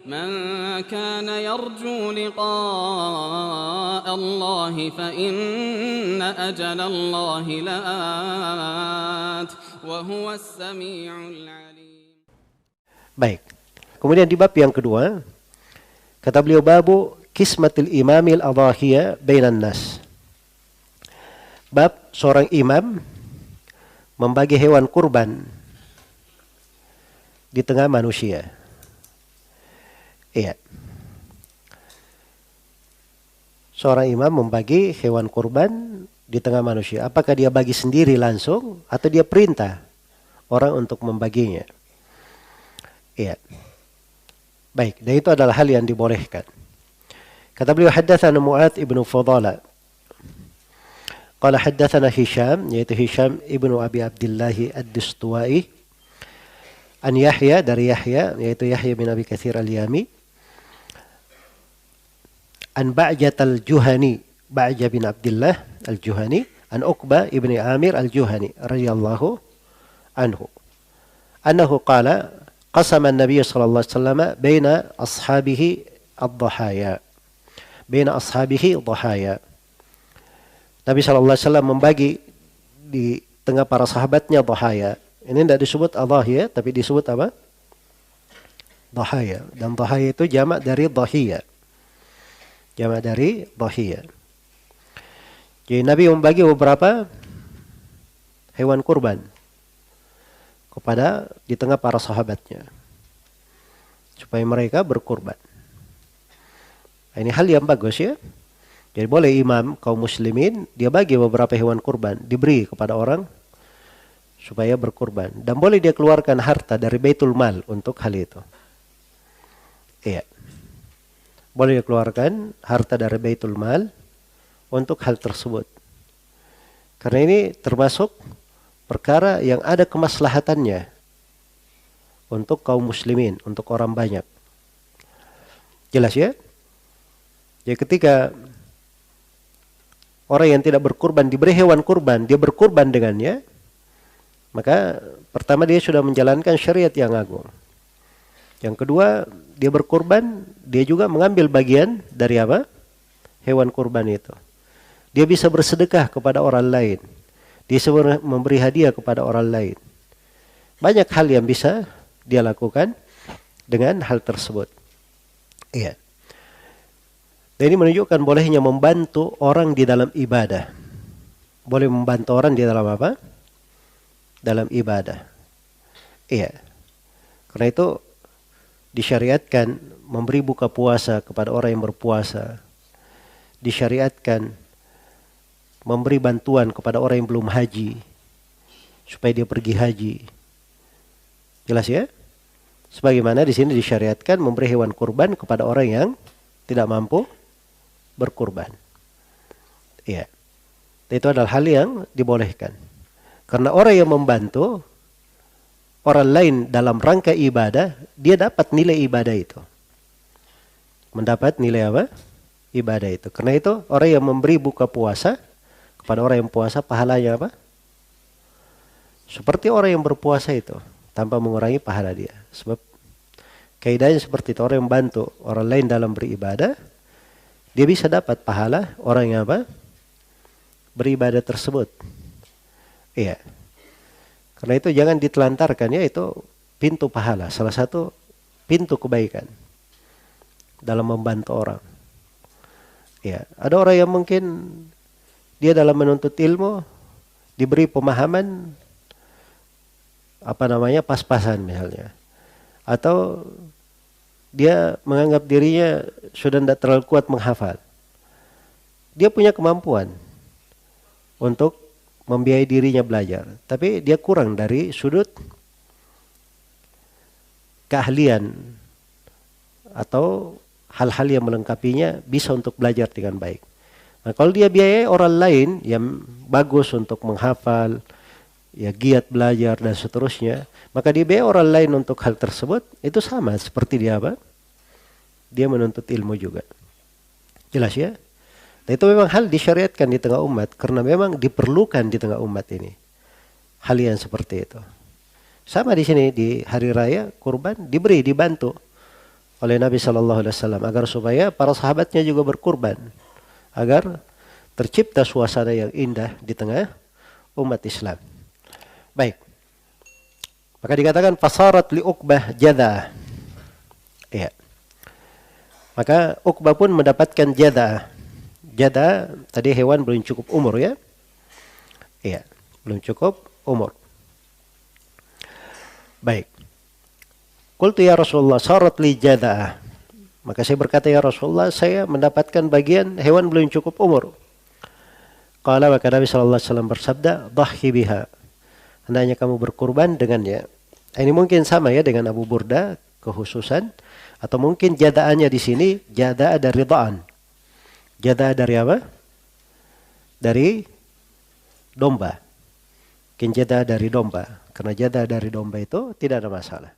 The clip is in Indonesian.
من كان يرجو لقاء الله فإن أجل الله لآت وهو السميع العليم. Baik. Kemudian di bab yang kedua, kata beliau babu kismatil imamil adhahiyah bainan nas. Bab seorang imam membagi hewan kurban di tengah manusia. Iya. Seorang imam membagi hewan kurban di tengah manusia. Apakah dia bagi sendiri langsung atau dia perintah orang untuk membaginya? Iya. Baik, dan itu adalah hal yang dibolehkan. Kata beliau haddatsana Mu'adz ibnu Fadala. Qala haddatsana Hisham, yaitu Hisham ibnu Abi Abdullah ad-Dustuwai. An Yahya, dari Yahya, yaitu Yahya bin Abi Katsir al-Yami. An Ba'jat al-Juhani, Ba'jah bin Abdullah al-Juhani. An Uqbah ibni Amir al-Juhani, radhiyallahu anhu. Annahu qala, qasama an-nabiy sallallahu alaihi wasallam baina ashabihi ad-dhahaya. Baina ashabihi dhahaya. Nabi sallallahu alaihi wasallam membagi di tengah para sahabatnya dhahaya. Ini tidak disebut adhahiyah, tapi disebut apa? Dhahaya. Dan dhahaya itu jamak dari dhahiyah. Jamak dari dhahiyah. Jadi Nabi membagi beberapa hewan kurban kepada di tengah para sahabatnya supaya mereka berkurban. Ini hal yang bagus ya. Jadi boleh imam kaum muslimin dia bagi beberapa hewan kurban diberi kepada orang supaya berkurban, dan boleh dia keluarkan harta dari Baitul Mal untuk hal itu. Iya. Boleh dia keluarkan harta dari Baitul Mal untuk hal tersebut. Karena ini termasuk perkara yang ada kemaslahatannya untuk kaum muslimin, untuk orang banyak. Jelas ya? Jadi ketika orang yang tidak berkurban diberi hewan kurban, dia berkurban dengannya, maka pertama dia sudah menjalankan syariat yang agung. Yang kedua, dia berkurban, dia juga mengambil bagian dari apa? Hewan kurban itu. Dia bisa bersedekah kepada orang lain. Dia bisa memberi hadiah kepada orang lain. Banyak hal yang bisa dia lakukan dengan hal tersebut. Iya. Dan ini menunjukkan bolehnya membantu orang di dalam ibadah. Boleh membantu orang di dalam apa? Dalam ibadah. Iya. Karena itu disyariatkan memberi buka puasa kepada orang yang berpuasa. Disyariatkan memberi bantuan kepada orang yang belum haji supaya dia pergi haji. Jelas ya? Sebagaimana di sini disyariatkan memberi hewan kurban kepada orang yang tidak mampu berkurban. Iya. Itu adalah hal yang dibolehkan. Karena orang yang membantu orang lain dalam rangka ibadah, dia dapat nilai ibadah itu. Mendapat nilai apa? Ibadah itu. Karena itu orang yang memberi buka puasa kepada orang yang puasa, pahalanya apa? Seperti orang yang berpuasa itu, tanpa mengurangi pahala dia. Sebab kaidahnya seperti itu, orang yang membantu orang lain dalam beribadah, dia bisa dapat pahala orang yang apa? Beribadah tersebut. Iya. Karena itu jangan ditelantarkan ya, itu pintu pahala, salah satu pintu kebaikan dalam membantu orang. Ya, ada orang yang mungkin dia dalam menuntut ilmu diberi pemahaman pas-pasan misalnya. Atau dia menganggap dirinya sudah tidak terlalu kuat menghafal. Dia punya kemampuan untuk membiayai dirinya belajar, tapi dia kurang dari sudut keahlian atau hal-hal yang melengkapinya bisa untuk belajar dengan baik. Nah, kalau dia biayai orang lain yang bagus untuk menghafal, ya giat belajar dan seterusnya, maka dia biayai orang lain untuk hal tersebut, itu sama seperti dia apa? Dia menuntut ilmu juga. Jelas ya? Nah, itu memang hal disyariatkan di tengah umat karena memang diperlukan di tengah umat ini. Hal yang seperti itu. Sama di sini di hari raya kurban dibantu oleh Nabi Shallallahu Alaihi Wasallam agar supaya para sahabatnya juga berkurban, agar tercipta suasana yang indah di tengah umat Islam. Baik. Maka dikatakan fasarat li Uqbah jada. Iya. Maka Uqbah pun mendapatkan jada. Jada tadi hewan belum cukup umur ya. Iya, belum cukup umur. Baik. Qultu ya Rasulullah sarat li jada. Maka saya berkata ya Rasulullah, saya mendapatkan bagian hewan belum cukup umur. Qala, maka Nabi sallallahu alaihi wasallam bersabda, "Dhahhi biha." Hendaknya kamu berkurban dengannya. Ini mungkin sama ya dengan Abu Burda kekhususan, atau mungkin jadaannya di sini jadaa dari ridaan. Jadaa dari apa? Dari domba. Mungkin jadaa dari domba. Karena jadaa dari domba itu tidak ada masalah.